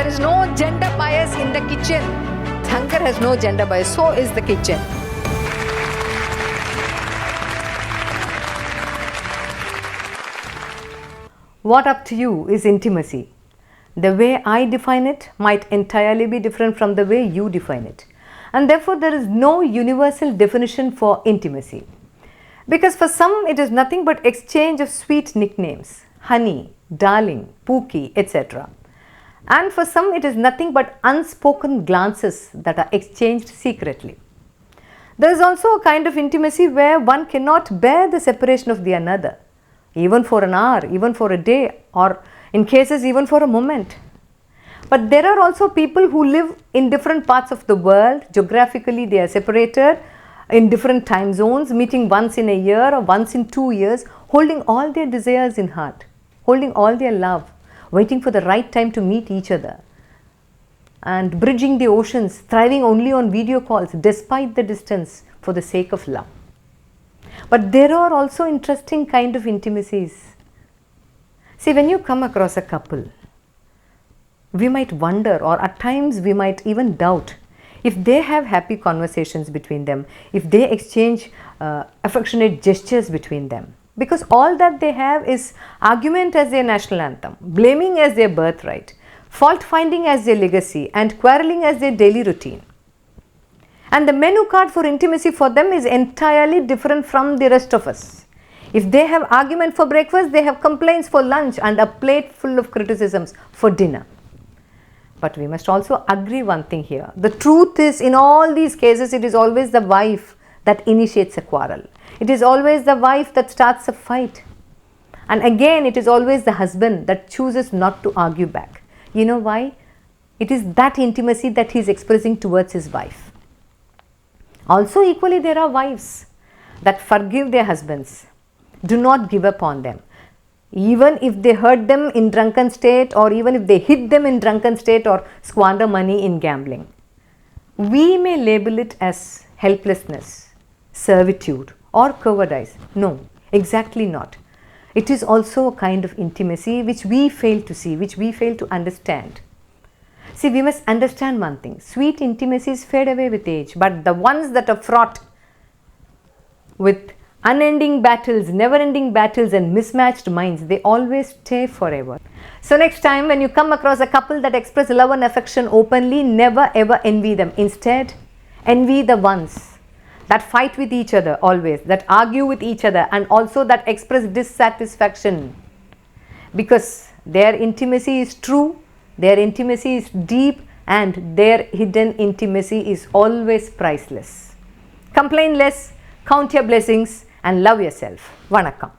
There is no gender bias in the kitchen. Hunger has no gender bias, so is the kitchen. What up to you is intimacy. The way I define it might entirely be different from the way you define it. And therefore, there is no universal definition for intimacy. Because for some, it is nothing but exchange of sweet nicknames, honey, darling, pookie, etc. And for some, it is nothing but unspoken glances that are exchanged secretly. There is also a kind of intimacy where one cannot bear the separation of the another, even for an hour, even for a day, or in cases even for a moment. But there are also people who live in different parts of the world. Geographically, they are separated in different time zones, meeting once in a year or once in 2 years, holding all their desires in heart, holding all their love, waiting for the right time to meet each other, and bridging the oceans, thriving only on video calls despite the distance for the sake of love. But there are also interesting kind of intimacies. See, when you come across a couple, we might wonder, or at times we might even doubt, if they have happy conversations between them, if they exchange affectionate gestures between them. Because all that they have is argument as their national anthem, blaming as their birthright, fault finding as their legacy, and quarreling as their daily routine. And the menu card for intimacy for them is entirely different from the rest of us. If they have argument for breakfast, they have complaints for lunch and a plate full of criticisms for dinner. But we must also agree one thing here. The truth is, in all these cases, it is always the wife that initiates a quarrel. It is always the wife that starts a fight. And again, it is always the husband that chooses not to argue back. You know why? It is that intimacy that he is expressing towards his wife. Also, equally, there are wives that forgive their husbands, do not give up on them. Even if they hurt them in drunken state, or even if they hit them in drunken state or squander money in gambling. We may label it as helplessness, servitude, or cowardice. No, exactly not. It is also a kind of intimacy which we fail to see, which we fail to understand. See, we must understand one thing. Sweet intimacies fade away with age, but the ones that are fraught with unending battles, never-ending battles and mismatched minds, they always stay forever. So next time when you come across a couple that express love and affection openly, never ever envy them. Instead, envy the ones that fight with each other always, that argue with each other, and also that express dissatisfaction. Because their intimacy is true, their intimacy is deep, and their hidden intimacy is always priceless. Complain less, count your blessings, and love yourself. Vanakkam.